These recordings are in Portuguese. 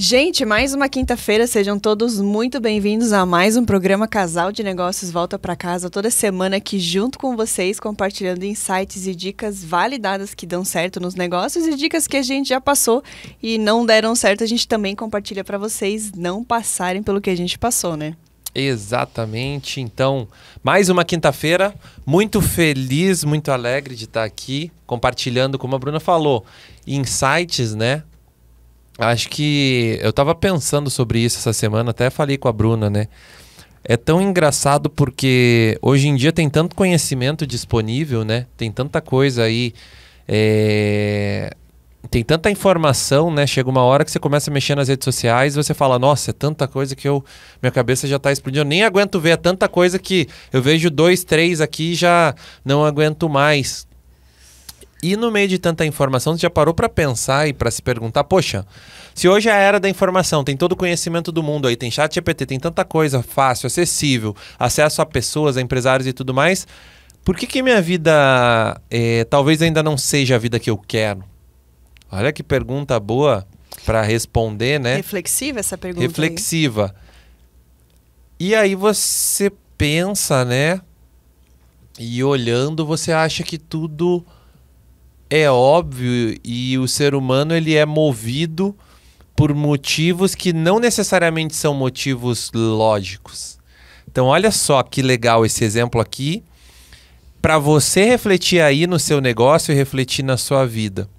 Gente, mais uma quinta-feira, sejam todos muito bem-vindos a mais um programa Casal de Negócios Volta para Casa, toda semana aqui junto com vocês, compartilhando insights e dicas validadas que dão certo nos negócios e dicas que a gente já passou e não deram certo, a gente também compartilha para vocês não passarem pelo que a gente passou, né? Exatamente, então, mais uma quinta-feira, muito feliz, muito alegre de estar aqui, compartilhando, como a Bruna falou, insights, né? Acho que eu tava pensando sobre isso essa semana, até falei com a Bruna, né? É tão engraçado porque hoje em dia tem tanto conhecimento disponível, né? Tem tanta coisa aí, tem tanta informação, né? Chega uma hora que você começa a mexer nas redes sociais e você fala, nossa, é tanta coisa que minha cabeça já tá explodindo. Eu nem aguento ver, é tanta coisa que eu vejo 2, 3 aqui e já não aguento mais. E no meio de tanta informação, você já parou para pensar e para se perguntar, poxa, se hoje é a era da informação, tem todo o conhecimento do mundo aí, tem ChatGPT, tem tanta coisa fácil, acessível, acesso a pessoas, a empresários e tudo mais, por que minha vida talvez ainda não seja a vida que eu quero? Olha que pergunta boa para responder, né? Reflexiva essa pergunta. Reflexiva. E aí você pensa, né? E olhando, você acha que tudo é óbvio e o ser humano ele é movido por motivos que não necessariamente são motivos lógicos. Então olha só que legal esse exemplo aqui para você refletir aí no seu negócio e refletir na sua vida.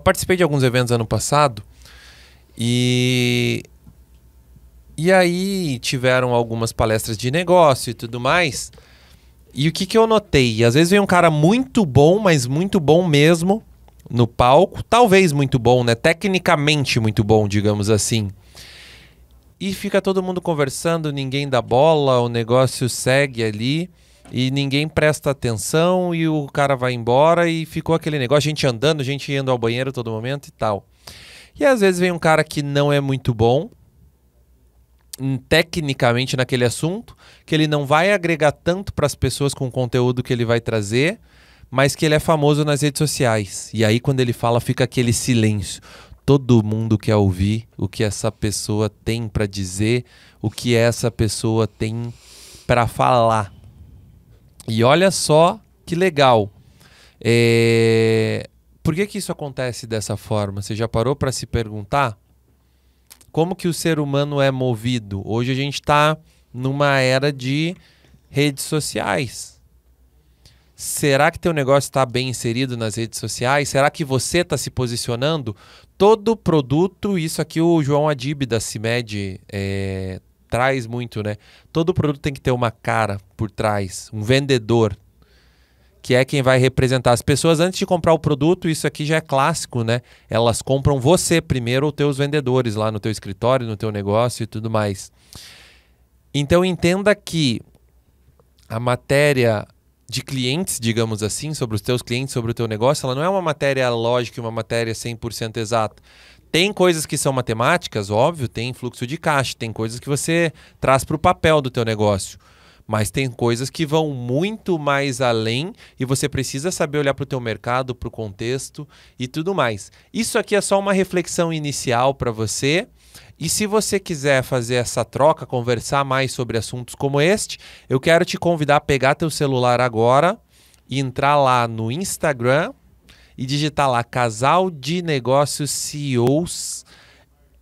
Participei de alguns eventos ano passado e aí tiveram algumas palestras de negócio e tudo mais. E o que eu notei? Às vezes vem um cara muito bom, mas muito bom mesmo, no palco. Talvez muito bom, né? Tecnicamente muito bom, digamos assim. E fica todo mundo conversando, ninguém dá bola, o negócio segue ali. E ninguém presta atenção e o cara vai embora e ficou aquele negócio, gente andando, gente indo ao banheiro a todo momento e tal. E às vezes vem um cara que não é muito bom tecnicamente naquele assunto, que ele não vai agregar tanto para as pessoas com o conteúdo que ele vai trazer, mas que ele é famoso nas redes sociais. E aí quando ele fala fica aquele silêncio. Todo mundo quer ouvir o que essa pessoa tem para dizer, o que essa pessoa tem para falar. E olha só que legal. Por que isso acontece dessa forma? Você já parou para se perguntar? Como que o ser humano é movido? Hoje a gente está numa era de redes sociais. Será que teu negócio está bem inserido nas redes sociais? Será que você está se posicionando? Todo produto, isso aqui o João Adib da CIMED traz muito, né? Todo produto tem que ter uma cara por trás, um vendedor, que é quem vai representar as pessoas antes de comprar o produto. Isso aqui já é clássico, né? Elas compram você primeiro ou teus vendedores lá no teu escritório, no teu negócio e tudo mais. Então entenda que a matéria de clientes, digamos assim, sobre os teus clientes, sobre o teu negócio, ela não é uma matéria lógica, uma matéria 100% exata. Tem coisas que são matemáticas, óbvio, tem fluxo de caixa, tem coisas que você traz para o papel do teu negócio. Mas tem coisas que vão muito mais além e você precisa saber olhar para o teu mercado, para o contexto e tudo mais. Isso aqui é só uma reflexão inicial para você. E se você quiser fazer essa troca, conversar mais sobre assuntos como este, eu quero te convidar a pegar teu celular agora e entrar lá no Instagram e digitar lá Casal de Negócios CEOs.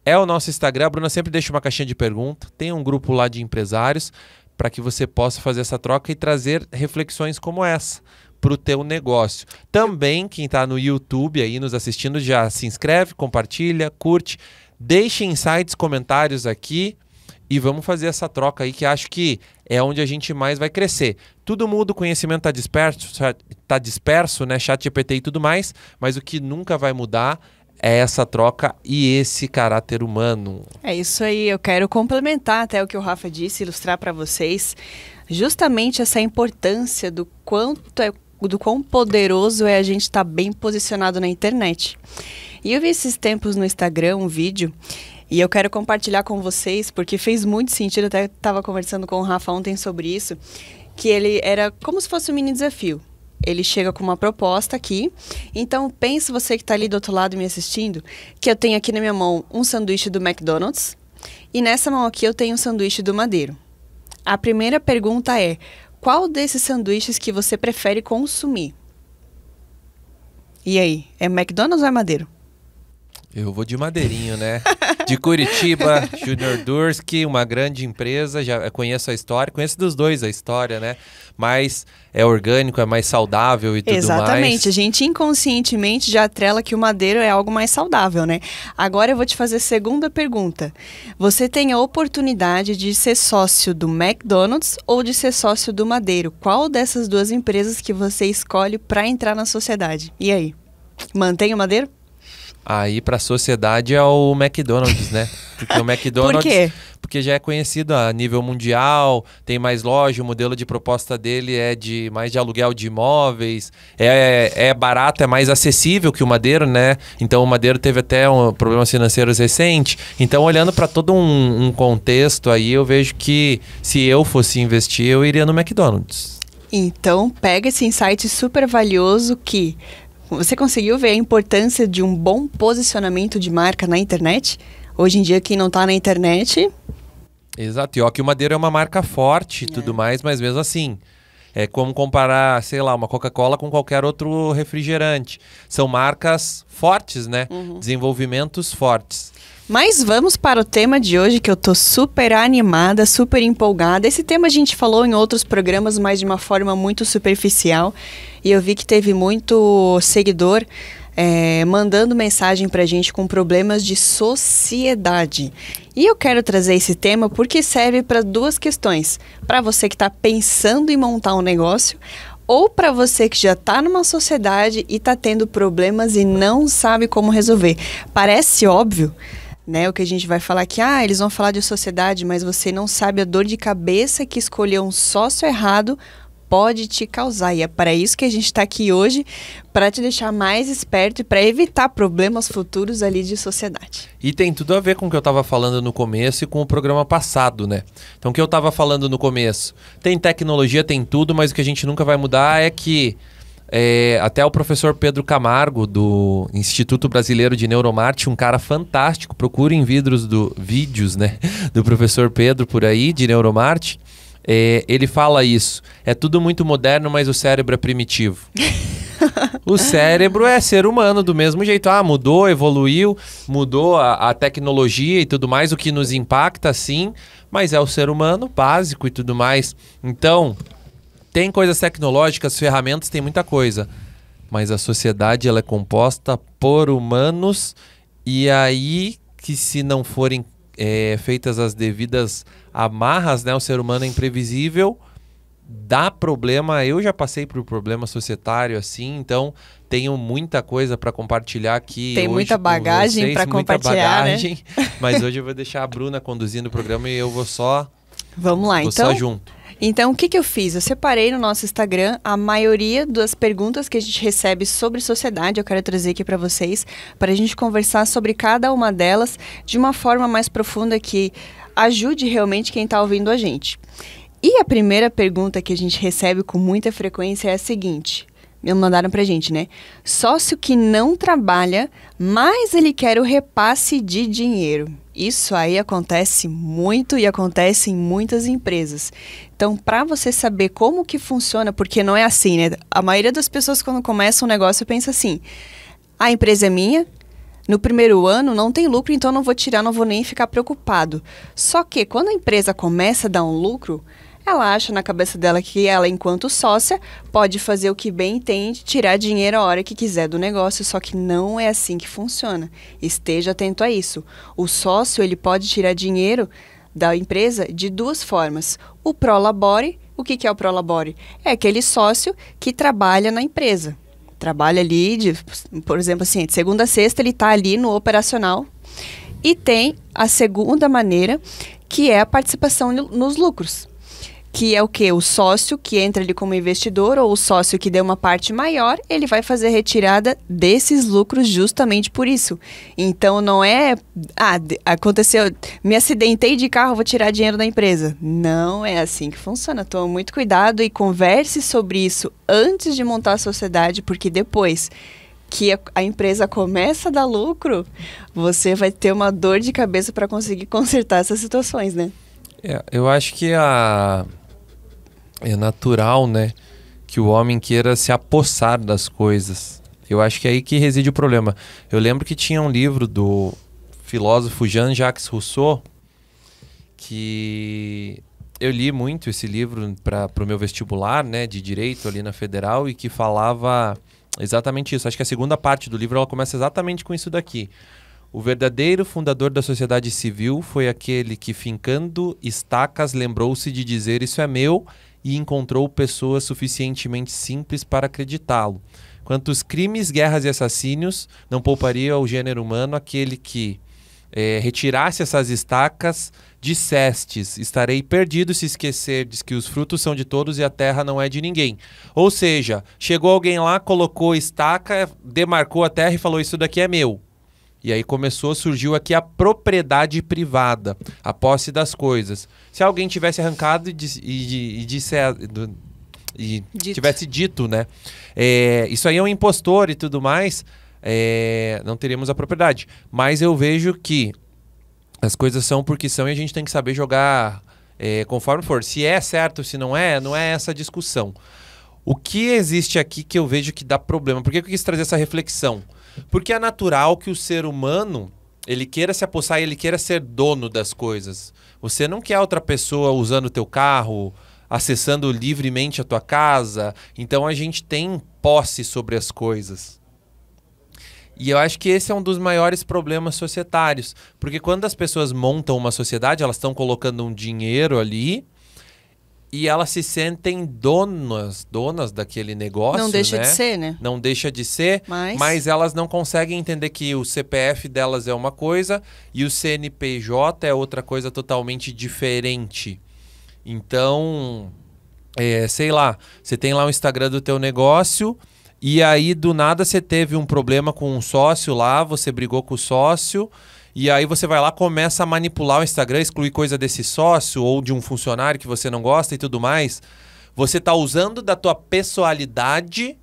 É o nosso Instagram. A Bruna sempre deixa uma caixinha de pergunta. Tem um grupo lá de empresários para que você possa fazer essa troca e trazer reflexões como essa para o teu negócio. Também, quem está no YouTube aí nos assistindo, já se inscreve, compartilha, curte, deixe insights, comentários aqui e vamos fazer essa troca aí que acho que é onde a gente mais vai crescer. Tudo muda, o conhecimento está disperso, né? ChatGPT e tudo mais, mas o que nunca vai mudar é essa troca e esse caráter humano. É isso aí, eu quero complementar até o que o Rafa disse, ilustrar para vocês justamente essa importância do quão poderoso é a gente estar bem posicionado na internet. E eu vi esses tempos no Instagram um vídeo e eu quero compartilhar com vocês porque fez muito sentido, até estava conversando com o Rafa ontem sobre isso, que ele era como se fosse um mini desafio. ele chega com uma proposta aqui. Então, pense você que está ali do outro lado me assistindo, que eu tenho aqui na minha mão um sanduíche do McDonald's e nessa mão aqui eu tenho um sanduíche do Madeiro. A primeira pergunta é, qual desses sanduíches que você prefere consumir? E aí, é McDonald's ou é Madeiro? Eu vou de Madeirinho, né? De Curitiba, Junior Durski, uma grande empresa, já conheço a história, conheço dos dois a história, né? Mas é orgânico, é mais saudável e tudo mais. Exatamente, a gente inconscientemente já atrela que o Madeiro é algo mais saudável, né? Agora eu vou te fazer a segunda pergunta. Você tem a oportunidade de ser sócio do McDonald's ou de ser sócio do Madeiro? Qual dessas duas empresas que você escolhe para entrar na sociedade? E aí? Mantém o Madeiro? Aí para a sociedade é o McDonald's, né? Porque o McDonald's... Por quê? Porque já é conhecido a nível mundial, tem mais loja, o modelo de proposta dele é mais de aluguel de imóveis, é barato, é mais acessível que o Madeiro, né? Então o Madeiro teve até problemas financeiros recentes. Então, olhando para todo um contexto aí, eu vejo que se eu fosse investir, eu iria no McDonald's. Então, pega esse insight super valioso que... Você conseguiu ver a importância de um bom posicionamento de marca na internet? Hoje em dia, quem não está na internet... Exato. E ó, que o Madeiro é uma marca forte e tudo mais, mas mesmo assim, é como comparar, sei lá, uma Coca-Cola com qualquer outro refrigerante. São marcas fortes, né? Desenvolvimentos fortes. Mas vamos para o tema de hoje, que eu tô super animada, super empolgada. Esse tema a gente falou em outros programas, mas de uma forma muito superficial. E eu vi que teve muito seguidor mandando mensagem pra gente com problemas de sociedade. E eu quero trazer esse tema porque serve para duas questões. Para você que está pensando em montar um negócio, ou para você que já está numa sociedade e está tendo problemas e não sabe como resolver. Parece óbvio, né, o que a gente vai falar aqui, eles vão falar de sociedade, mas você não sabe a dor de cabeça que escolher um sócio errado pode te causar. E é para isso que a gente está aqui hoje, para te deixar mais esperto e para evitar problemas futuros ali de sociedade. E tem tudo a ver com o que eu estava falando no começo e com o programa passado, né? Então, o que eu estava falando no começo, tem tecnologia, tem tudo, mas o que a gente nunca vai mudar é que até o professor Pedro Camargo, do Instituto Brasileiro de Neuromarketing, um cara fantástico, procurem vídeos, né, do professor Pedro por aí, de neuromarketing, ele fala isso. É tudo muito moderno, mas o cérebro é primitivo. O cérebro é ser humano do mesmo jeito. Mudou, evoluiu, mudou a tecnologia e tudo mais, o que nos impacta, sim, mas é o ser humano básico e tudo mais. Então, tem coisas tecnológicas, ferramentas, tem muita coisa. Mas a sociedade, ela é composta por humanos, e aí que se não forem feitas as devidas amarras, né, o ser humano é imprevisível, dá problema. Eu já passei por problema societário assim, então tenho muita coisa para compartilhar aqui. Tem hoje muita bagagem para compartilhar, né? Mas hoje eu vou deixar a Bruna conduzindo o programa e eu vou só... Vamos lá, então. Só junto. Então, o que eu fiz? Eu separei no nosso Instagram a maioria das perguntas que a gente recebe sobre sociedade. Eu quero trazer aqui para vocês, para a gente conversar sobre cada uma delas de uma forma mais profunda que ajude realmente quem está ouvindo a gente. E a primeira pergunta que a gente recebe com muita frequência é a seguinte. Me mandaram pra gente, né? Sócio que não trabalha, mas ele quer o repasse de dinheiro. Isso aí acontece muito e acontece em muitas empresas. Então, para você saber como que funciona, porque não é assim, né? A maioria das pessoas, quando começa um negócio, pensa assim: a empresa é minha, no primeiro ano não tem lucro, então não vou tirar, não vou nem ficar preocupado. Só que quando a empresa começa a dar um lucro, ela acha na cabeça dela que ela, enquanto sócia, pode fazer o que bem entende, tirar dinheiro a hora que quiser do negócio, só que não é assim que funciona. Esteja atento a isso. O sócio, ele pode tirar dinheiro da empresa de duas formas. O prolabore, o que é o prolabore? É aquele sócio que trabalha na empresa. Trabalha ali, por exemplo, assim, de segunda a sexta, ele está ali no operacional. E tem a segunda maneira, que é a participação nos lucros. que é o quê? O sócio que entra ali como investidor ou o sócio que deu uma parte maior, ele vai fazer retirada desses lucros justamente por isso. Então, não é, aconteceu, me acidentei de carro, vou tirar dinheiro da empresa. Não é assim que funciona. Tome muito cuidado e converse sobre isso antes de montar a sociedade, porque depois que a empresa começa a dar lucro, você vai ter uma dor de cabeça para conseguir consertar essas situações, né? Eu acho que é natural, né, que o homem queira se apossar das coisas. Eu acho que é aí que reside o problema. Eu lembro que tinha um livro do filósofo Jean-Jacques Rousseau, que eu li muito esse livro para o meu vestibular, né, de Direito ali na Federal, e que falava exatamente isso. Acho que a segunda parte do livro ela começa exatamente com isso daqui. O verdadeiro fundador da sociedade civil foi aquele que, fincando estacas, lembrou-se de dizer isso é meu e encontrou pessoas suficientemente simples para acreditá-lo. Quantos crimes, guerras e assassínios não pouparia ao gênero humano aquele que retirasse essas estacas, dissestes, estarei perdido se esquecerdes que os frutos são de todos e a terra não é de ninguém. Ou seja, chegou alguém lá, colocou estaca, demarcou a terra e falou isso daqui é meu. E aí surgiu aqui a propriedade privada, a posse das coisas. Se alguém tivesse arrancado e tivesse dito, né? Isso aí é um impostor e tudo mais, não teríamos a propriedade. Mas eu vejo que as coisas são porque são e a gente tem que saber jogar conforme for. Se é certo, se não é essa discussão. O que existe aqui que eu vejo que dá problema? Por que eu quis trazer essa reflexão? Porque é natural que o ser humano, ele queira se apossar e ele queira ser dono das coisas. Você não quer outra pessoa usando o teu carro, acessando livremente a tua casa. Então a gente tem posse sobre as coisas. E eu acho que esse é um dos maiores problemas societários. Porque quando as pessoas montam uma sociedade, elas estão colocando um dinheiro ali e elas se sentem donas daquele negócio. Não deixa né? de ser, né? Não deixa de ser, mas elas não conseguem entender que o CPF delas é uma coisa e o CNPJ é outra coisa totalmente diferente. Então, sei lá, você tem lá o Instagram do teu negócio e aí do nada você teve um problema com um sócio lá, você brigou com o sócio. E aí você vai lá, começa a manipular o Instagram, excluir coisa desse sócio ou de um funcionário que você não gosta e tudo mais. Você está usando da tua pessoalidade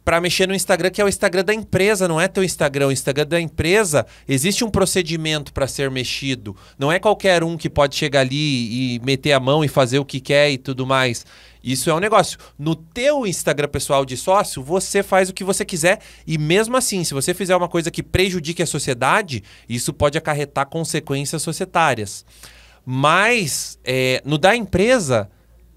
para mexer no Instagram, que é o Instagram da empresa, não é teu Instagram. O Instagram da empresa, existe um procedimento para ser mexido. Não é qualquer um que pode chegar ali e meter a mão e fazer o que quer e tudo mais. Isso é um negócio. No teu Instagram pessoal de sócio, você faz o que você quiser e mesmo assim, se você fizer uma coisa que prejudique a sociedade, isso pode acarretar consequências societárias. Mas no da empresa,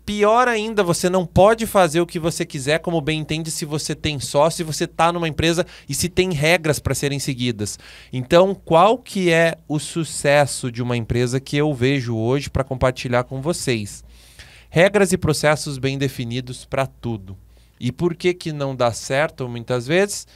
pior ainda, você não pode fazer o que você quiser como bem entende se você tem sócio, se você está numa empresa e se tem regras para serem seguidas. Então, qual que é o sucesso de uma empresa que eu vejo hoje para compartilhar com vocês? Regras e processos bem definidos para tudo. E por que não dá certo muitas vezes?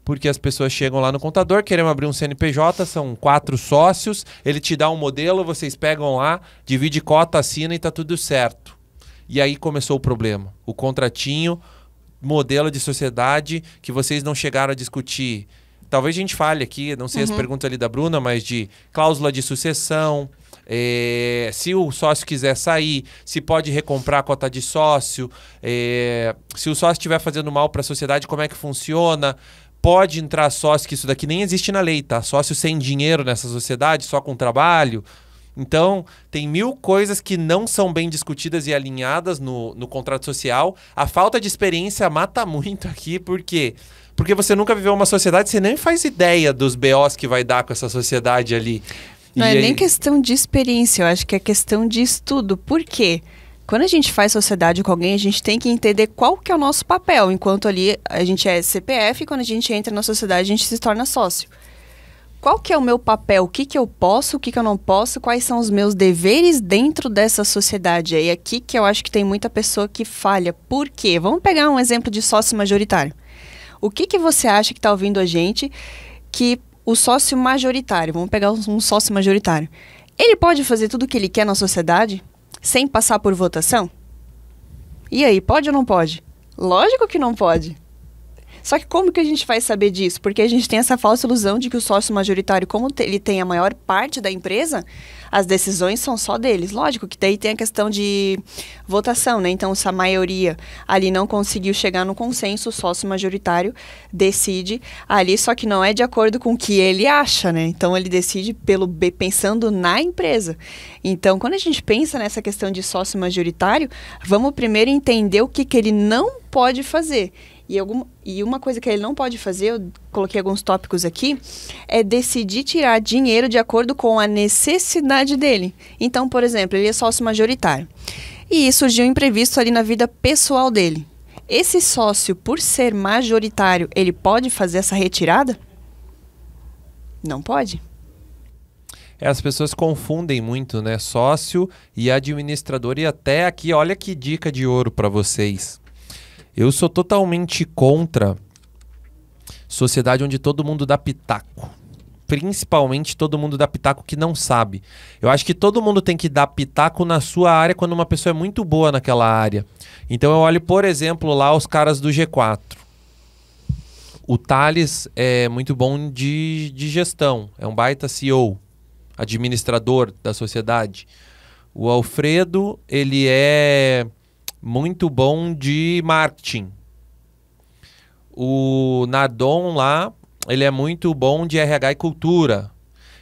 Porque as pessoas chegam lá no contador, querendo abrir um CNPJ, são 4 sócios, ele te dá um modelo, vocês pegam lá, divide cota, assina e tá tudo certo. E aí começou o problema. O contratinho, modelo de sociedade que vocês não chegaram a discutir. Talvez a gente fale aqui, não sei as perguntas ali da Bruna, mas de cláusula de sucessão, se o sócio quiser sair, se pode recomprar a cota de sócio, se o sócio estiver fazendo mal para a sociedade, como é que funciona? Pode entrar sócio, que isso daqui nem existe na lei, tá? Sócio sem dinheiro nessa sociedade, só com trabalho. Então, tem 1000 coisas que não são bem discutidas e alinhadas no contrato social. A falta de experiência mata muito aqui, por quê? Porque você nunca viveu uma sociedade, você nem faz ideia dos BOs que vai dar com essa sociedade ali. Não é nem questão de experiência, eu acho que é questão de estudo. Por quê? Quando a gente faz sociedade com alguém, a gente tem que entender qual que é o nosso papel. Enquanto ali a gente é CPF, quando a gente entra na sociedade, a gente se torna sócio. Qual que é o meu papel? O que que eu posso, o que que eu não posso? Quais são os meus deveres dentro dessa sociedade? É aqui que eu acho que tem muita pessoa que falha. Por quê? Vamos pegar um exemplo de sócio majoritário. O que que você acha que está ouvindo a gente que o sócio majoritário, vamos pegar um sócio majoritário, ele pode fazer tudo o que ele quer na sociedade sem passar por votação? E aí, pode ou não pode? Lógico que não pode. Só que como que a gente vai saber disso? Porque a gente tem essa falsa ilusão de que o sócio majoritário, como ele tem a maior parte da empresa, as decisões são só deles. Lógico que daí tem a questão de votação, né? Então, se a maioria ali não conseguiu chegar no consenso, o sócio majoritário decide ali, só que não é de acordo com o que ele acha, né? Então, ele decide pensando na empresa. Então, quando a gente pensa nessa questão de sócio majoritário, vamos primeiro entender o que ele não pode fazer. E uma coisa que ele não pode fazer, eu coloquei alguns tópicos aqui, é decidir tirar dinheiro de acordo com a necessidade dele. Então, por exemplo, ele é sócio majoritário. E surgiu um imprevisto ali na vida pessoal dele. Esse sócio, por ser majoritário, ele pode fazer essa retirada? Não pode. As pessoas confundem muito, né? Sócio e administrador. E até aqui, olha que dica de ouro para vocês. Eu sou totalmente contra sociedade onde todo mundo dá pitaco. Principalmente todo mundo dá pitaco que não sabe. Eu acho que todo mundo tem que dar pitaco na sua área quando uma pessoa é muito boa naquela área. Então eu olho, por exemplo, lá os caras do G4. O Thales é muito bom de gestão. É um baita CEO, administrador da sociedade. O Alfredo, ele é muito bom de marketing. O Nardon lá, ele é muito bom de RH e cultura.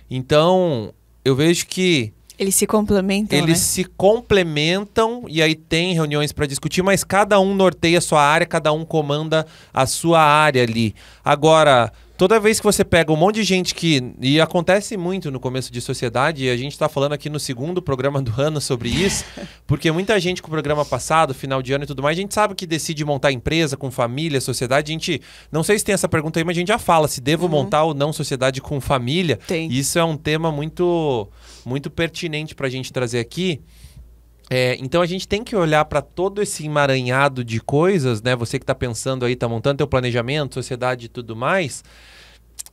Então, eu vejo que eles se complementam, eles se complementam e aí tem reuniões para discutir, mas cada um norteia a sua área, cada um comanda a sua área ali. Agora, toda vez que você pega um monte de gente e acontece muito no começo de sociedade, e a gente está falando aqui no segundo programa do ano sobre isso, porque muita gente com o programa passado, final de ano e tudo mais, a gente sabe que decide montar empresa com família, sociedade, a gente, não sei se tem essa pergunta aí, mas a gente já fala se devo montar ou não sociedade com família. Tem. Isso é um tema muito, muito pertinente para a gente trazer aqui. Então a gente tem que olhar para todo esse emaranhado de coisas, né? Você que está pensando aí, está montando teu planejamento, sociedade e tudo mais,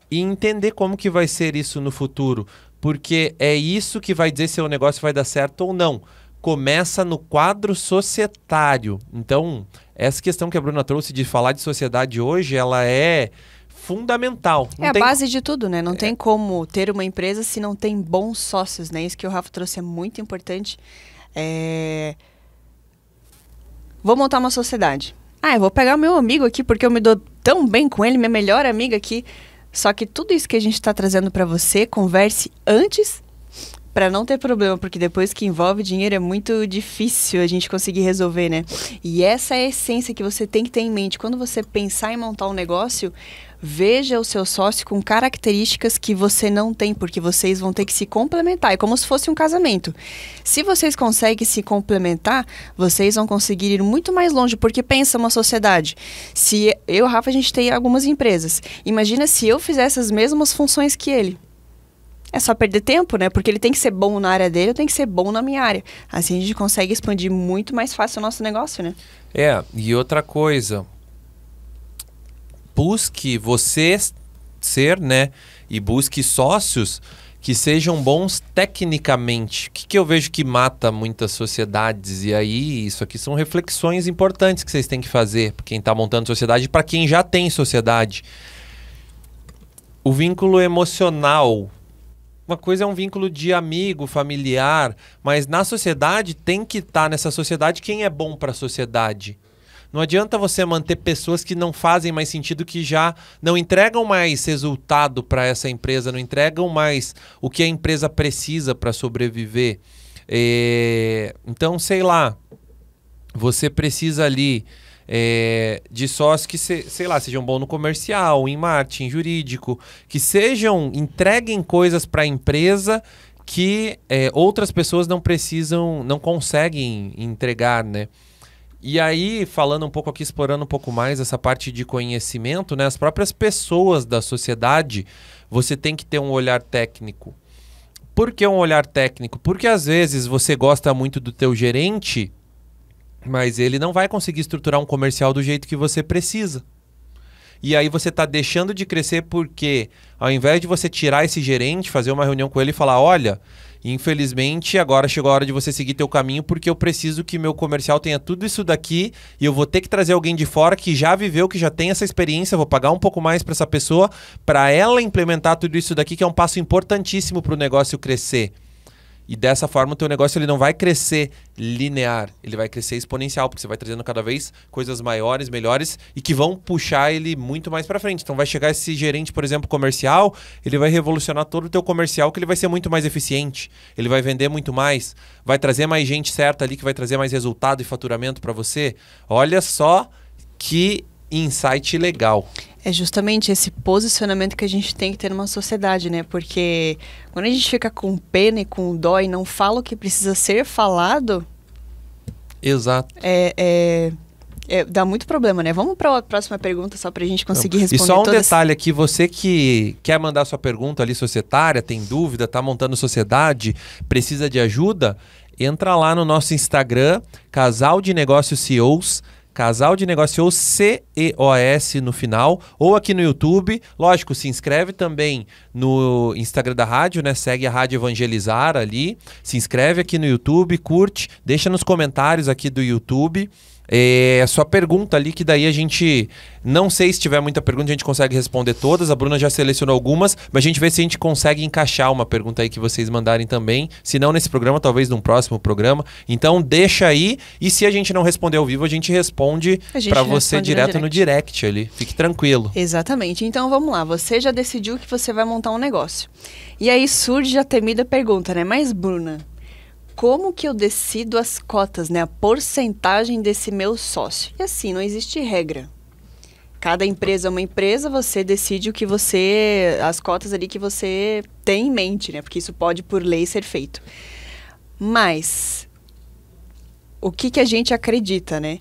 e entender como que vai ser isso no futuro, porque é isso que vai dizer se o negócio vai dar certo ou não. Começa no quadro societário. Então, essa questão que a Bruna trouxe de falar de sociedade hoje, ela é fundamental. É a base de tudo, né? Não tem como ter uma empresa se não tem bons sócios, né? Isso que o Rafa trouxe é muito importante. Vou montar uma sociedade. Eu vou pegar o meu amigo aqui porque eu me dou tão bem com ele, minha melhor amiga aqui. Só que tudo isso que a gente está trazendo para você, converse antes para não ter problema, porque depois que envolve dinheiro é muito difícil a gente conseguir resolver, né? E essa é a essência que você tem que ter em mente. Quando você pensar em montar um negócio, veja o seu sócio com características que você não tem, porque vocês vão ter que se complementar. É como se fosse um casamento. Se vocês conseguem se complementar, vocês vão conseguir ir muito mais longe, porque pensa uma sociedade. Se eu, Rafa, a gente tem algumas empresas. Imagina se eu fizesse as mesmas funções que ele. É só perder tempo, né? Porque ele tem que ser bom na área dele, eu tenho que ser bom na minha área. Assim a gente consegue expandir muito mais fácil o nosso negócio, né? E outra coisa, busque você ser, né? E busque sócios que sejam bons tecnicamente. O que eu vejo que mata muitas sociedades? E aí, isso aqui são reflexões importantes que vocês têm que fazer para quem está montando sociedade e para quem já tem sociedade. O vínculo emocional. Uma coisa é um vínculo de amigo, familiar, mas na sociedade tem que estar nessa sociedade quem é bom para a sociedade. Não adianta você manter pessoas que não fazem mais sentido, que já não entregam mais resultado para essa empresa, não entregam mais o que a empresa precisa para sobreviver. Então, sei lá, você precisa ali de sócios que, sei lá, sejam bons no comercial, em marketing, jurídico, que entreguem coisas para a empresa que outras pessoas não precisam, não conseguem entregar, né? E aí, falando um pouco aqui, explorando um pouco mais essa parte de conhecimento, né? As próprias pessoas da sociedade, você tem que ter um olhar técnico. Por que um olhar técnico? Porque às vezes você gosta muito do teu gerente, mas ele não vai conseguir estruturar um comercial do jeito que você precisa. E aí você está deixando de crescer porque, ao invés de você tirar esse gerente, fazer uma reunião com ele e falar, olha, Infelizmente, agora chegou a hora de você seguir teu caminho, porque eu preciso que meu comercial tenha tudo isso daqui e eu vou ter que trazer alguém de fora que já viveu, que já tem essa experiência, vou pagar um pouco mais para essa pessoa, para ela implementar tudo isso daqui, que é um passo importantíssimo para o negócio crescer. E dessa forma o teu negócio ele não vai crescer linear, ele vai crescer exponencial, porque você vai trazendo cada vez coisas maiores, melhores e que vão puxar ele muito mais para frente. Então vai chegar esse gerente, por exemplo, comercial, ele vai revolucionar todo o teu comercial, que ele vai ser muito mais eficiente, ele vai vender muito mais, vai trazer mais gente certa ali, que vai trazer mais resultado e faturamento para você. Olha só que insight legal. É justamente esse posicionamento que a gente tem que ter numa sociedade, né? Porque quando a gente fica com pena e com dó e não fala o que precisa ser falado... Exato. Dá muito problema, né? Vamos para a próxima pergunta, só para a gente conseguir responder todas. E só um todas... detalhe aqui, você que quer mandar sua pergunta ali societária, tem dúvida, tá montando sociedade, precisa de ajuda, entra lá no nosso Instagram, Casal de Negócios CEOs, Casal de Negócios CEOS no final, ou aqui no YouTube. Lógico, se inscreve também no Instagram da rádio, né? Segue a Rádio Evangelizar ali. Se inscreve aqui no YouTube, curte, deixa nos comentários aqui do YouTube sua pergunta ali, que daí a gente, não sei se tiver muita pergunta, a gente consegue responder todas. A Bruna já selecionou algumas, mas a gente vê se a gente consegue encaixar uma pergunta aí que vocês mandarem também. Se não nesse programa, talvez num próximo programa. Então deixa aí, e se a gente não responder ao vivo, a gente responde para você direto no direct ali. Fique tranquilo. Exatamente. Então vamos lá, você já decidiu que você vai montar um negócio. E aí surge a temida pergunta, né? Mas Bruna, como que eu decido as cotas, né? A porcentagem desse meu sócio? E assim, não existe regra. Cada empresa é uma empresa, você decide o que as cotas ali que você tem em mente, né? Porque isso pode, por lei, ser feito. Mas, o que a gente acredita, né?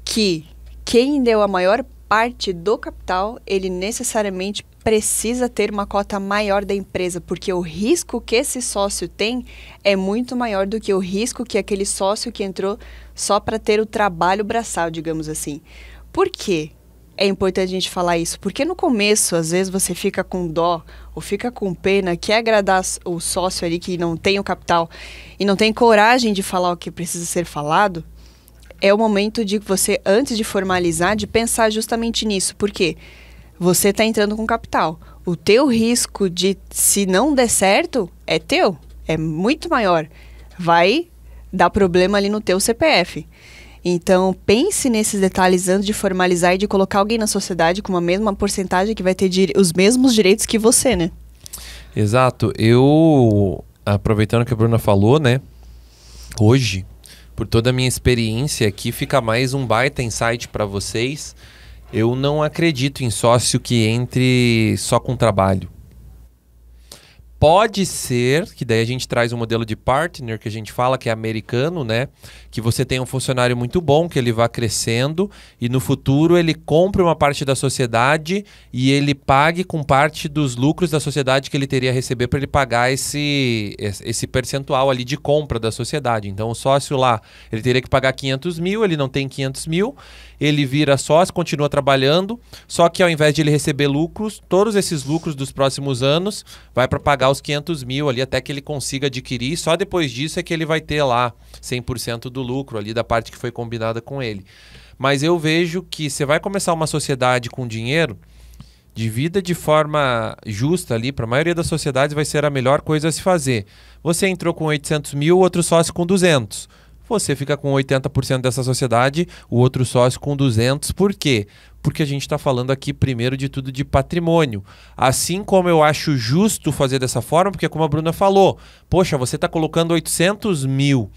Que quem deu a maior parte do capital, ele necessariamente precisa ter uma cota maior da empresa, porque o risco que esse sócio tem é muito maior do que o risco que aquele sócio que entrou só para ter o trabalho braçal, digamos assim. Por quê? É importante a gente falar isso, porque no começo, às vezes, você fica com dó ou fica com pena, quer agradar o sócio ali que não tem o capital e não tem coragem de falar o que precisa ser falado. É o momento de você, antes de formalizar, de pensar justamente nisso. Por quê? Você está entrando com capital. O teu risco de, se não der certo, é teu. É muito maior. Vai dar problema ali no teu CPF. Então, pense nesses detalhes antes de formalizar e de colocar alguém na sociedade com a mesma porcentagem que vai ter os mesmos direitos que você, né? Exato. Eu, aproveitando que a Bruna falou, né? Hoje, por toda a minha experiência aqui, fica mais um baita insight para vocês. Eu não acredito em sócio que entre só com trabalho. Pode ser, que daí a gente traz um modelo de partner, que a gente fala que é americano, né? Que você tem um funcionário muito bom, que ele vá crescendo e no futuro ele compre uma parte da sociedade e ele pague com parte dos lucros da sociedade que ele teria a receber para ele pagar esse percentual ali de compra da sociedade. Então o sócio lá, ele teria que pagar 500 mil, ele não tem 500 mil, ele vira sócio, continua trabalhando, só que ao invés de ele receber lucros, todos esses lucros dos próximos anos vai para pagar os 500 mil ali até que ele consiga adquirir. Só depois disso é que ele vai ter lá 100% do lucro ali da parte que foi combinada com ele. Mas eu vejo que você vai começar uma sociedade com dinheiro, divida de forma justa ali, para a maioria das sociedades vai ser a melhor coisa a se fazer. Você entrou com 800 mil, outro sócio com 200. Você fica com 80% dessa sociedade, o outro sócio com 200. Por quê? Porque a gente está falando aqui, primeiro de tudo, de patrimônio. Assim como eu acho justo fazer dessa forma, porque como a Bruna falou, poxa, você está colocando 800 mil,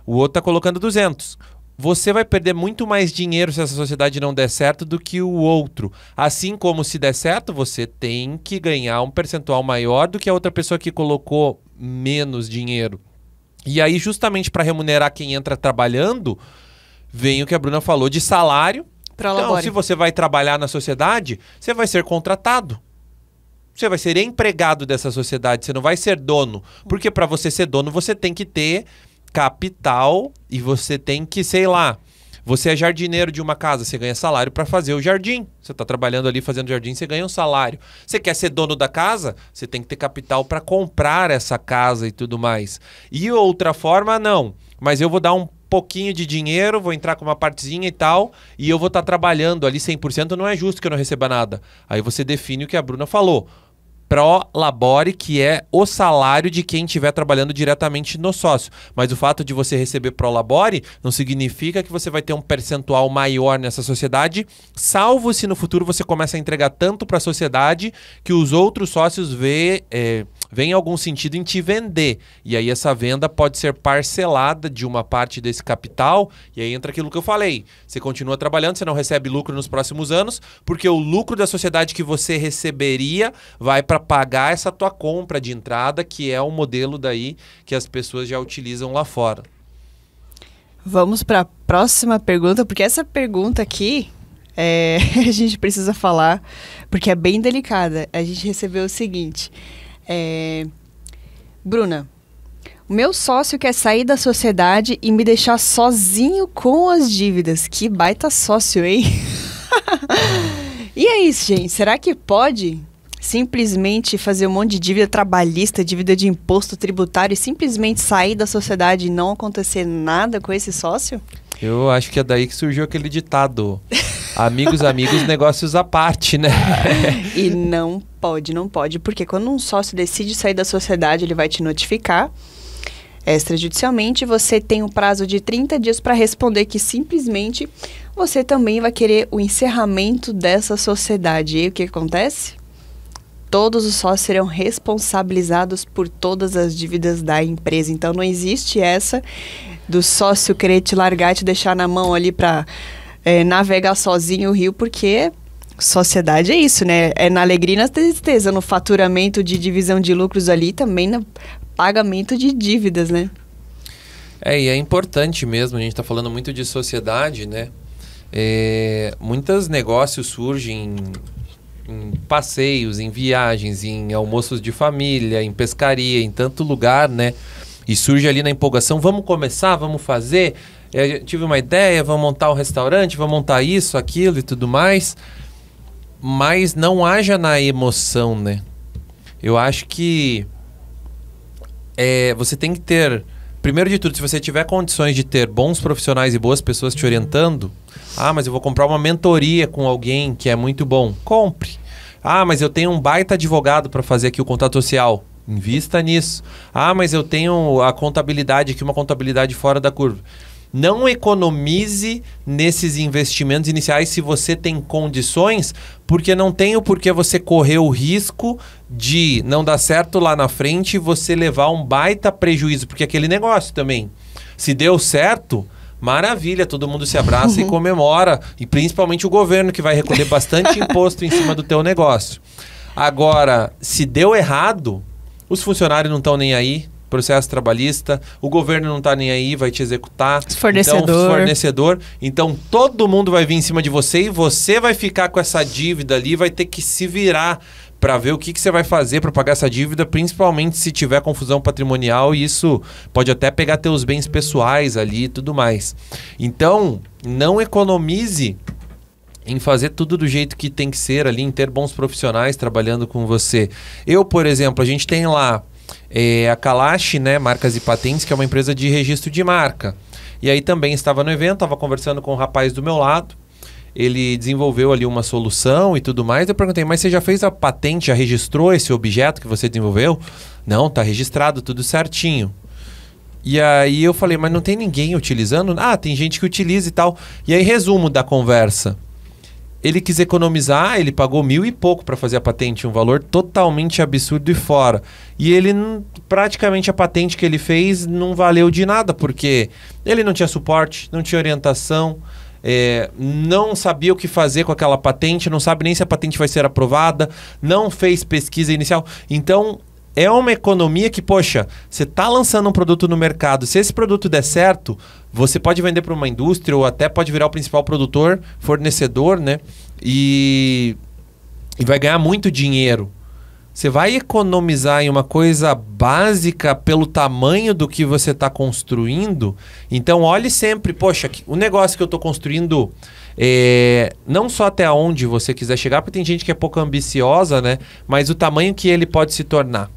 o outro está colocando 200. Você vai perder muito mais dinheiro se essa sociedade não der certo do que o outro. Assim como se der certo, você tem que ganhar um percentual maior do que a outra pessoa que colocou menos dinheiro. E aí, justamente para remunerar quem entra trabalhando, vem o que a Bruna falou de salário. Então, se você vai trabalhar na sociedade, você vai ser contratado. Você vai ser empregado dessa sociedade, você não vai ser dono. Porque para você ser dono, você tem que ter capital e você tem que, sei lá, Você é jardineiro de uma casa, você ganha salário para fazer o jardim. Você está trabalhando ali fazendo jardim, você ganha um salário. Você quer ser dono da casa? Você tem que ter capital para comprar essa casa e tudo mais. E outra forma, não. Mas eu vou dar um pouquinho de dinheiro, vou entrar com uma partezinha e tal, e eu vou estar trabalhando ali 100%, não é justo que eu não receba nada. Aí você define o que a Bruna falou. Pro labore, que é o salário de quem estiver trabalhando diretamente no sócio. Mas o fato de você receber pro labore não significa que você vai ter um percentual maior nessa sociedade, salvo se no futuro você começa a entregar tanto para a sociedade que os outros sócios veem algum sentido em te vender. E aí essa venda pode ser parcelada de uma parte desse capital, e aí entra aquilo que eu falei. Você continua trabalhando, você não recebe lucro nos próximos anos, porque o lucro da sociedade que você receberia vai para pagar essa tua compra de entrada, que é um modelo daí que as pessoas já utilizam lá fora. Vamos para a próxima pergunta, porque essa pergunta aqui a gente precisa falar, porque é bem delicada. A gente recebeu o seguinte: Bruna, o meu sócio quer sair da sociedade e me deixar sozinho com as dívidas. Que baita sócio, hein? E é isso, gente. Será que pode simplesmente fazer um monte de dívida trabalhista, dívida de imposto tributário e simplesmente sair da sociedade e não acontecer nada com esse sócio? Eu acho que é daí que surgiu aquele ditado: amigos, negócios à parte, né? E não pode, porque quando um sócio decide sair da sociedade, ele vai te notificar extrajudicialmente. Você tem um prazo de 30 dias para responder que simplesmente você também vai querer o encerramento dessa sociedade. E aí, o que acontece? Todos os sócios serão responsabilizados por todas as dívidas da empresa. Então, não existe essa do sócio querer te largar e te deixar na mão ali para navegar sozinho o rio, porque sociedade é isso, né? É na alegria e na tristeza, no faturamento de divisão de lucros ali, também no pagamento de dívidas, né? E é importante mesmo, a gente está falando muito de sociedade, né? Muitos negócios surgem em passeios, em viagens, em almoços de família, em pescaria, em tanto lugar, né? E surge ali na empolgação: vamos começar, vamos fazer. Tive uma ideia, vamos montar um restaurante, vamos montar isso, aquilo e tudo mais. Mas não haja na emoção, né? Eu acho que você tem que ter, primeiro de tudo, se você tiver condições de ter bons profissionais e boas pessoas te orientando. Mas eu vou comprar uma mentoria com alguém que é muito bom. Compre. Mas eu tenho um baita advogado para fazer aqui o contrato social. Invista nisso. Mas eu tenho a contabilidade aqui, uma contabilidade fora da curva. Não economize nesses investimentos iniciais se você tem condições, porque não tem o porquê você correr o risco de não dar certo lá na frente e você levar um baita prejuízo. Porque aquele negócio também, se deu certo, maravilha, todo mundo se abraça e comemora. E principalmente o governo, que vai recolher bastante imposto em cima do teu negócio. Agora, se deu errado, os funcionários não estão nem aí. Processo trabalhista, o governo não está nem aí, vai te executar. Fornecedor. Então todo mundo vai vir em cima de você e você vai ficar com essa dívida ali, vai ter que se virar para ver o que você vai fazer para pagar essa dívida, principalmente se tiver confusão patrimonial, e isso pode até pegar teus bens pessoais ali e tudo mais. Então, não economize em fazer tudo do jeito que tem que ser ali, em ter bons profissionais trabalhando com você. Eu, por exemplo, a gente tem lá a Kalash, né, Marcas e Patentes, que é uma empresa de registro de marca. E aí também estava no evento, estava conversando com um rapaz do meu lado. Ele desenvolveu ali uma solução e tudo mais. Eu perguntei: mas você já fez a patente, já registrou esse objeto que você desenvolveu? Não, tá registrado, tudo certinho. E aí eu falei: mas não tem ninguém utilizando? Tem gente que utiliza e tal. E aí, resumo da conversa. Ele quis economizar, ele pagou 1.000 e pouco para fazer a patente, um valor totalmente absurdo e fora. E ele, praticamente a patente que ele fez não valeu de nada, porque ele não tinha suporte, não tinha orientação, não sabia o que fazer com aquela patente, não sabe nem se a patente vai ser aprovada, não fez pesquisa inicial. Então, é uma economia que, poxa, você está lançando um produto no mercado. Se esse produto der certo, você pode vender para uma indústria ou até pode virar o principal produtor, fornecedor, né? E vai ganhar muito dinheiro. Você vai economizar em uma coisa básica pelo tamanho do que você está construindo? Então olhe sempre, poxa, o negócio que eu estou construindo, não só até onde você quiser chegar, porque tem gente que é pouco ambiciosa, né? Mas o tamanho que ele pode se tornar.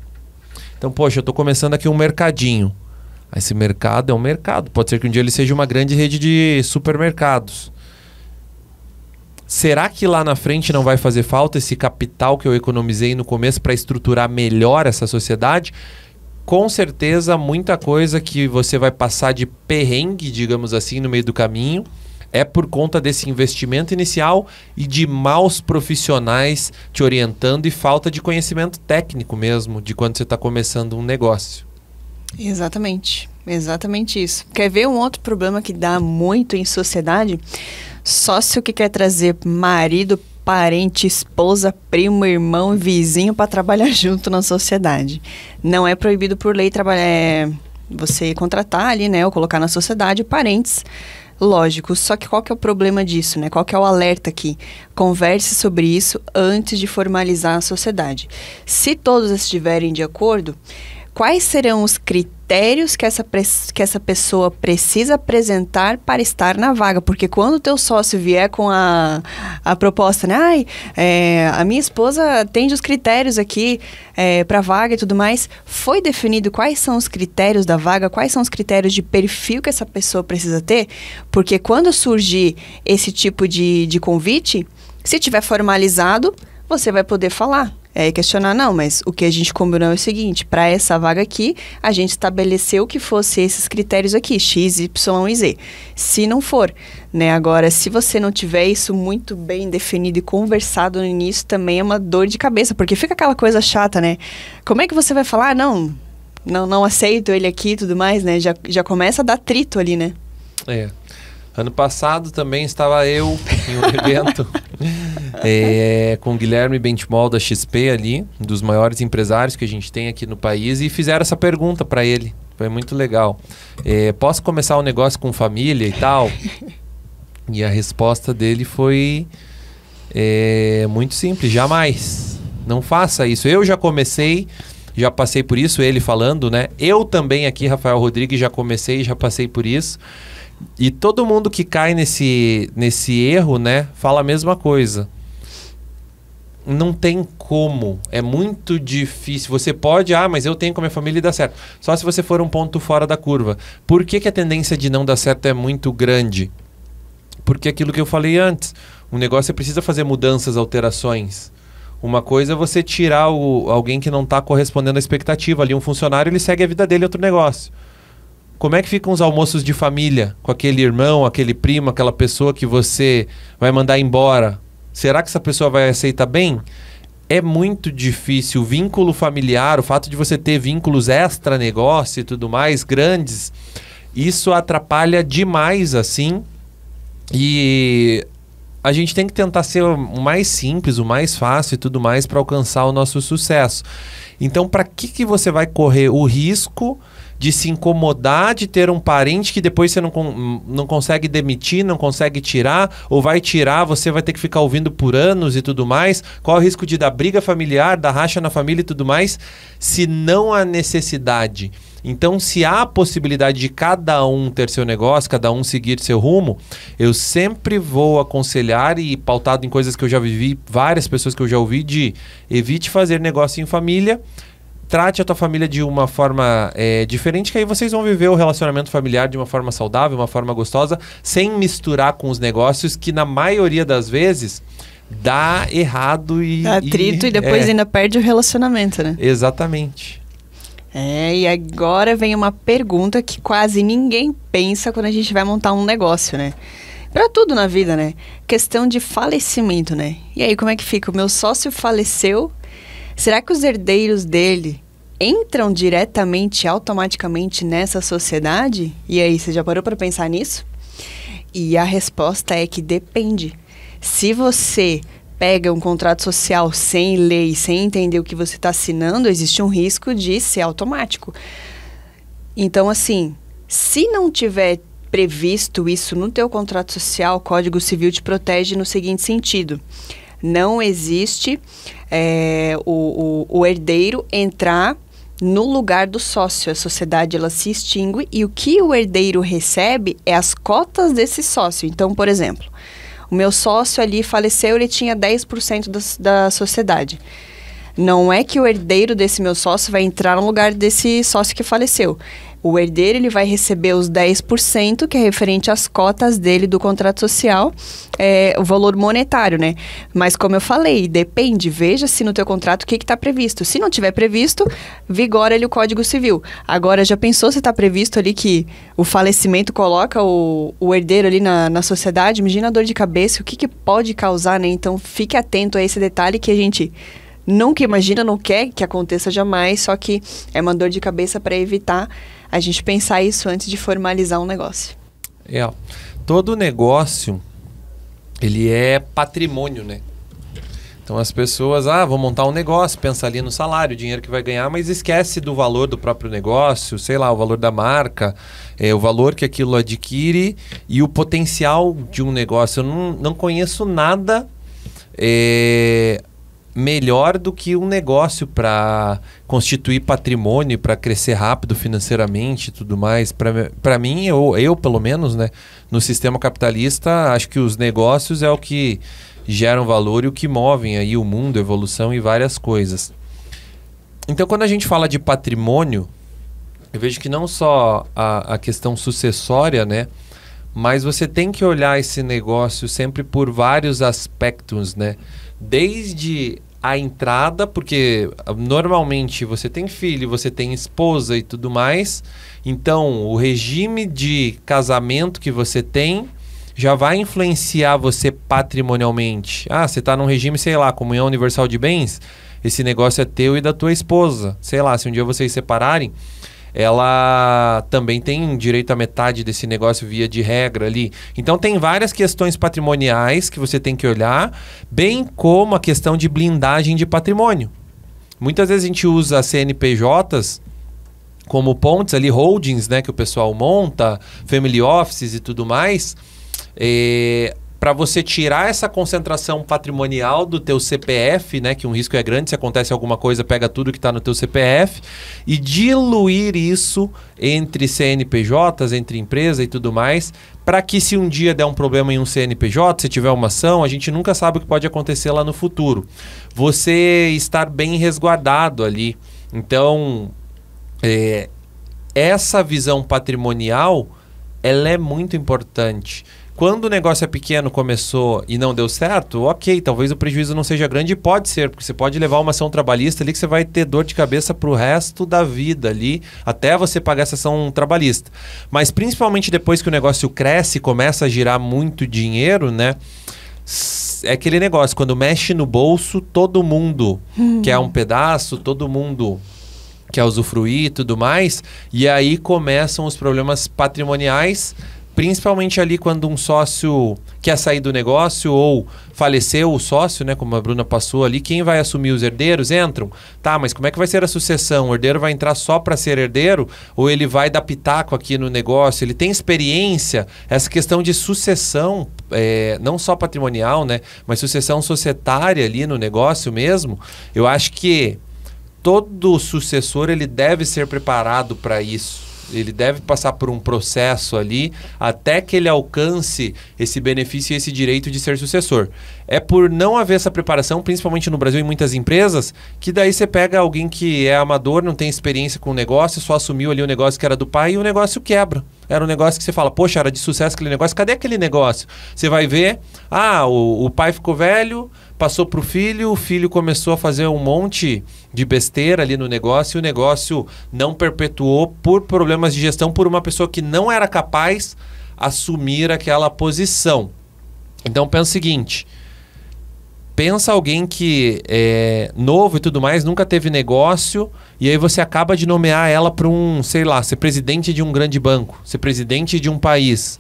Então, poxa, eu estou começando aqui um mercadinho. Esse mercado é um mercado. Pode ser que um dia ele seja uma grande rede de supermercados. Será que lá na frente não vai fazer falta esse capital que eu economizei no começo para estruturar melhor essa sociedade? Com certeza, muita coisa que você vai passar de perrengue, digamos assim, no meio do caminho, é por conta desse investimento inicial e de maus profissionais te orientando e falta de conhecimento técnico mesmo, de quando você está começando um negócio. Exatamente, exatamente isso. Quer ver um outro problema que dá muito em sociedade? Sócio que quer trazer marido, parente, esposa, primo, irmão, vizinho para trabalhar junto na sociedade. Não é proibido por lei trabalhar, você contratar ali, né, ou colocar na sociedade parentes, lógico. Só que qual que é o problema disso, né? Qual que é o alerta aqui? Converse sobre isso antes de formalizar a sociedade. Se todos estiverem de acordo, quais serão os critérios que essa pessoa precisa apresentar para estar na vaga? Porque quando o teu sócio vier com a proposta, né? A minha esposa atende os critérios aqui para a vaga e tudo mais, foi definido quais são os critérios da vaga, quais são os critérios de perfil que essa pessoa precisa ter? Porque quando surgir esse tipo de convite, se tiver formalizado, você vai poder falar. Questionar, não, mas o que a gente combinou é o seguinte, para essa vaga aqui, a gente estabeleceu que fosse esses critérios aqui, X, Y e Z. Se não for, né? Agora, se você não tiver isso muito bem definido e conversado no início, também é uma dor de cabeça, porque fica aquela coisa chata, né? Como é que você vai falar, não aceito ele aqui e tudo mais, né? Já começa a dar atrito ali, né? Ano passado também estava eu em um evento com o Guilherme Benchimol da XP ali, um dos maiores empresários que a gente tem aqui no país, e fizeram essa pergunta para ele. Foi muito legal. Posso começar um negócio com família e tal? E a resposta dele foi muito simples: jamais. Não faça isso. Eu já comecei, já passei por isso, ele falando, né? Eu também aqui, Rafael Rodrigues, já comecei, já passei por isso. E todo mundo que cai nesse erro, né, fala a mesma coisa. Não tem como. É muito difícil. Você pode, mas eu tenho com a minha família e dá certo. Só se você for um ponto fora da curva. Por que a tendência de não dar certo é muito grande? Porque aquilo que eu falei antes. Um negócio você precisa fazer mudanças, alterações. Uma coisa é você tirar alguém que não está correspondendo à expectativa. Ali um funcionário, ele segue a vida dele em outro negócio. Como é que ficam os almoços de família com aquele irmão, aquele primo, aquela pessoa que você vai mandar embora? Será que essa pessoa vai aceitar bem? É muito difícil. O vínculo familiar, o fato de você ter vínculos extra-negócio e tudo mais, grandes, isso atrapalha demais, assim. E a gente tem que tentar ser o mais simples, o mais fácil e tudo mais para alcançar o nosso sucesso. Então, para que você vai correr o risco de se incomodar, de ter um parente que depois você não consegue demitir, não consegue tirar, ou vai tirar, você vai ter que ficar ouvindo por anos e tudo mais? Qual é o risco de dar briga familiar, dar racha na família e tudo mais, se não há necessidade? Então, se há a possibilidade de cada um ter seu negócio, cada um seguir seu rumo, eu sempre vou aconselhar, e pautado em coisas que eu já vivi, várias pessoas que eu já ouvi, de evite fazer negócio em família. Trate a tua família de uma forma diferente, que aí vocês vão viver o relacionamento familiar de uma forma saudável, uma forma gostosa, sem misturar com os negócios, que na maioria das vezes dá errado e... Dá atrito e depois ainda perde o relacionamento, né? Exatamente. E agora vem uma pergunta que quase ninguém pensa quando a gente vai montar um negócio, né? Pra tudo na vida, né? Questão de falecimento, né? E aí, como é que fica? O meu sócio faleceu... Será que os herdeiros dele entram diretamente, automaticamente nessa sociedade? E aí, você já parou para pensar nisso? E a resposta é que depende. Se você pega um contrato social sem lei, sem entender o que você está assinando, existe um risco de ser automático. Então, assim, se não tiver previsto isso no teu contrato social, o Código Civil te protege no seguinte sentido: Não existe o herdeiro entrar no lugar do sócio. A sociedade, ela se extingue e o que o herdeiro recebe é as cotas desse sócio. Então, por exemplo, o meu sócio ali faleceu, ele tinha 10% da sociedade. Não é que o herdeiro desse meu sócio vai entrar no lugar desse sócio que faleceu. O herdeiro, ele vai receber os 10%, que é referente às cotas dele do contrato social, o valor monetário, né? Mas como eu falei, depende, veja se no teu contrato o que está previsto. Se não tiver previsto, vigora ali o Código Civil. Agora, já pensou se está previsto ali que o falecimento coloca o herdeiro ali na sociedade? Imagina a dor de cabeça, o que pode causar, né? Então, fique atento a esse detalhe que a gente nunca imagina, não quer que aconteça jamais, só que é uma dor de cabeça para evitar a gente pensar isso antes de formalizar um negócio. Todo negócio, ele é patrimônio, né? Então as pessoas, vão montar um negócio, pensa ali no salário, o dinheiro que vai ganhar, mas esquece do valor do próprio negócio, sei lá, o valor da marca, o valor que aquilo adquire e o potencial de um negócio. Eu não conheço nada melhor do que um negócio para constituir patrimônio, para crescer rápido financeiramente e tudo mais. Para mim, eu pelo menos, né, no sistema capitalista, acho que os negócios é o que geram valor e o que movem aí o mundo, a evolução e várias coisas. Então, quando a gente fala de patrimônio, eu vejo que não só a questão sucessória, né, mas você tem que olhar esse negócio sempre por vários aspectos, né? Desde a entrada, porque normalmente você tem filho, você tem esposa e tudo mais, então o regime de casamento que você tem já vai influenciar você patrimonialmente. Você está num regime, sei lá, comunhão universal de bens, esse negócio é teu e da tua esposa. Sei lá, se um dia vocês separarem, ela também tem direito a metade desse negócio via de regra ali. Então tem várias questões patrimoniais que você tem que olhar, bem como a questão de blindagem de patrimônio. Muitas vezes a gente usa CNPJs como pontes ali, holdings, né, que o pessoal monta, family offices e tudo mais, para você tirar essa concentração patrimonial do teu CPF, né, que um risco é grande, se acontece alguma coisa, pega tudo que está no teu CPF, e diluir isso entre CNPJs, entre empresa e tudo mais, para que se um dia der um problema em um CNPJ, se tiver uma ação, a gente nunca sabe o que pode acontecer lá no futuro. Você estar bem resguardado ali. Então, essa visão patrimonial, ela é muito importante. Quando o negócio é pequeno, começou e não deu certo, ok, talvez o prejuízo não seja grande, pode ser, porque você pode levar uma ação trabalhista ali que você vai ter dor de cabeça pro resto da vida ali, até você pagar essa ação trabalhista. Mas principalmente depois que o negócio cresce e começa a girar muito dinheiro, né? É aquele negócio, quando mexe no bolso, todo mundo quer um pedaço, todo mundo quer usufruir e tudo mais, e aí começam os problemas patrimoniais, principalmente ali quando um sócio quer sair do negócio ou faleceu o sócio, né, como a Bruna passou ali, quem vai assumir? Os herdeiros entram? Tá, mas como é que vai ser a sucessão? O herdeiro vai entrar só para ser herdeiro ou ele vai dar pitaco aqui no negócio? Ele tem experiência? Essa questão de sucessão, não só patrimonial, né, mas sucessão societária ali no negócio mesmo, eu acho que todo sucessor ele deve ser preparado para isso. Ele deve passar por um processo ali até que ele alcance esse benefício e esse direito de ser sucessor. É por não haver essa preparação, principalmente no Brasil, em muitas empresas, que daí você pega alguém que é amador, não tem experiência com o negócio, só assumiu ali o negócio que era do pai e o negócio quebra. Era um negócio que você fala, poxa, era de sucesso aquele negócio, cadê aquele negócio? Você vai ver, o pai ficou velho, passou para o filho começou a fazer um monte de besteira ali no negócio e o negócio não perpetuou por problemas de gestão, por uma pessoa que não era capaz de assumir aquela posição. Então pensa o seguinte, pensa alguém que é novo e tudo mais, nunca teve negócio, e aí você acaba de nomear ela para sei lá, ser presidente de um grande banco, ser presidente de um país.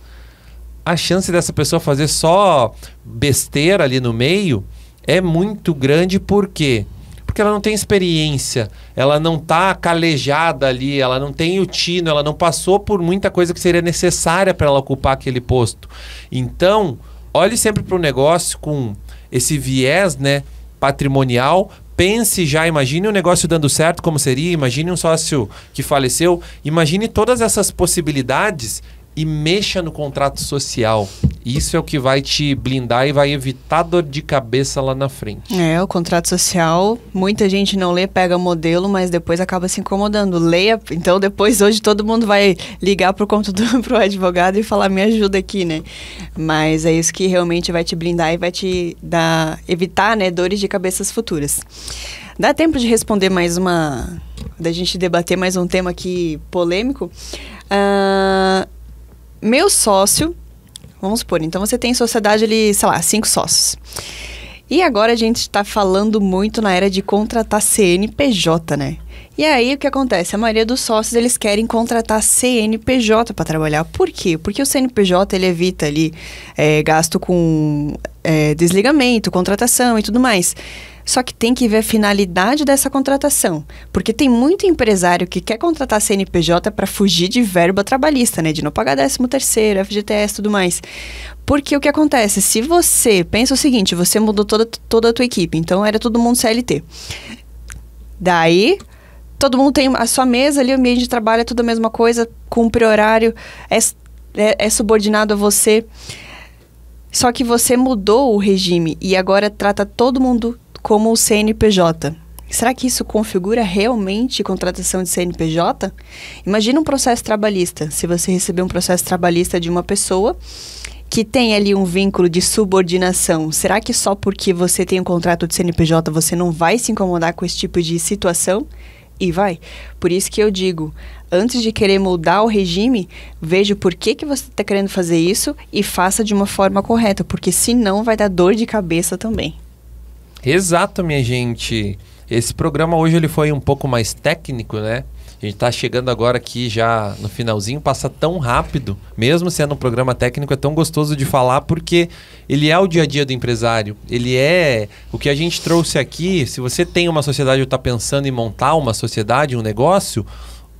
A chance dessa pessoa fazer só besteira ali no meio é muito grande. Por quê? Porque ela não tem experiência, ela não está calejada ali, ela não tem o tino, ela não passou por muita coisa que seria necessária para ela ocupar aquele posto. Então, olhe sempre para o negócio com esse viés, né, patrimonial. Pense já, imagine um negócio dando certo, como seria, imagine um sócio que faleceu, imagine todas essas possibilidades e mexa no contrato social. Isso é o que vai te blindar e vai evitar dor de cabeça lá na frente. O contrato social, muita gente não lê, pega modelo, mas depois acaba se incomodando. Leia, então depois hoje todo mundo vai ligar pro advogado e falar, me ajuda aqui, né? Mas é isso que realmente vai te blindar e vai te evitar, né, dores de cabeças futuras. Dá tempo de responder da gente debater mais um tema aqui polêmico. Meu sócio, vamos supor, então você tem sociedade ali, sei lá, 5 sócios. E agora a gente está falando muito na era de contratar CNPJ, né? E aí o que acontece? A maioria dos sócios, eles querem contratar CNPJ para trabalhar. Por quê? Porque o CNPJ, ele evita ali gasto com desligamento, contratação e tudo mais. Só que tem que ver a finalidade dessa contratação. Porque tem muito empresário que quer contratar CNPJ para fugir de verba trabalhista, né? De não pagar 13º, FGTS e tudo mais. Porque o que acontece? Se você... Pensa o seguinte, você mudou toda a tua equipe. Então, era todo mundo CLT. Daí, todo mundo tem a sua mesa ali, o ambiente de trabalho é tudo a mesma coisa, cumpre horário, é subordinado a você. Só que você mudou o regime e agora trata todo mundo como o CNPJ. Será que isso configura realmente contratação de CNPJ? Imagina um processo trabalhista. Se você receber um processo trabalhista de uma pessoa que tem ali um vínculo de subordinação, será que só porque você tem um contrato de CNPJ você não vai se incomodar com esse tipo de situação? E vai. Por isso que eu digo, antes de querer mudar o regime, veja por que você está querendo fazer isso e faça de uma forma correta, porque senão vai dar dor de cabeça também. Exato, minha gente. Esse programa hoje ele foi um pouco mais técnico, né? A gente está chegando agora aqui já no finalzinho, passa tão rápido. Mesmo sendo um programa técnico, é tão gostoso de falar porque ele é o dia a dia do empresário. Ele é o que a gente trouxe aqui. Se você tem uma sociedade ou está pensando em montar uma sociedade, um negócio,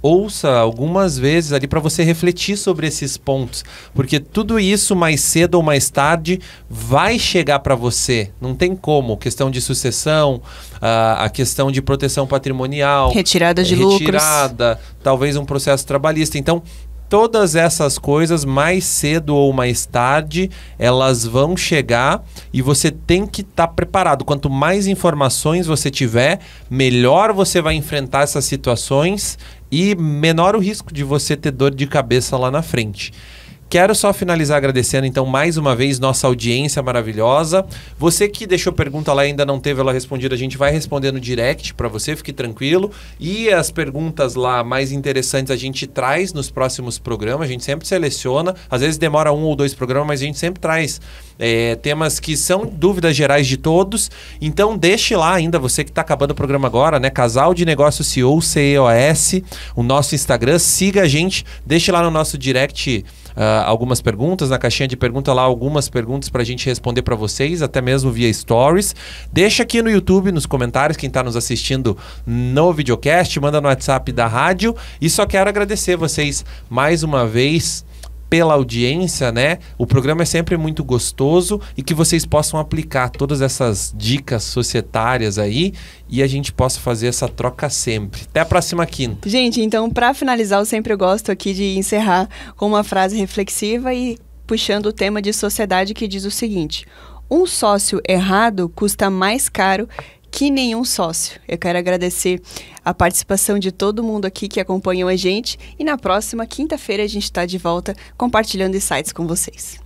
ouça algumas vezes ali para você refletir sobre esses pontos, porque tudo isso mais cedo ou mais tarde vai chegar para você, não tem como, questão de sucessão, a questão de proteção patrimonial, retirada de lucros, talvez um processo trabalhista, então todas essas coisas, mais cedo ou mais tarde, elas vão chegar e você tem que estar preparado. Quanto mais informações você tiver, melhor você vai enfrentar essas situações e menor o risco de você ter dor de cabeça lá na frente. Quero só finalizar agradecendo, então, mais uma vez, nossa audiência maravilhosa. Você que deixou pergunta lá e ainda não teve ela respondida, a gente vai responder no direct para você, fique tranquilo. E as perguntas lá mais interessantes a gente traz nos próximos programas, a gente sempre seleciona. Às vezes demora 1 ou 2 programas, mas a gente sempre traz temas que são dúvidas gerais de todos. Então, deixe lá ainda, você que está acabando o programa agora, né? Casal de Negócios CEO, CEOS, o nosso Instagram. Siga a gente, deixe lá no nosso direct algumas perguntas, na caixinha de pergunta lá algumas perguntas para a gente responder para vocês, até mesmo via stories. Deixa aqui no YouTube, nos comentários, quem está nos assistindo no videocast, manda no WhatsApp da rádio. E só quero agradecer vocês mais uma vez pela audiência, né? O programa é sempre muito gostoso e que vocês possam aplicar todas essas dicas societárias aí e a gente possa fazer essa troca sempre. Até a próxima quinta. Gente, então, para finalizar, eu sempre gosto aqui de encerrar com uma frase reflexiva e puxando o tema de sociedade que diz o seguinte: um sócio errado custa mais caro que nenhum sócio. Eu quero agradecer a participação de todo mundo aqui que acompanhou a gente e na próxima quinta-feira a gente está de volta compartilhando insights com vocês.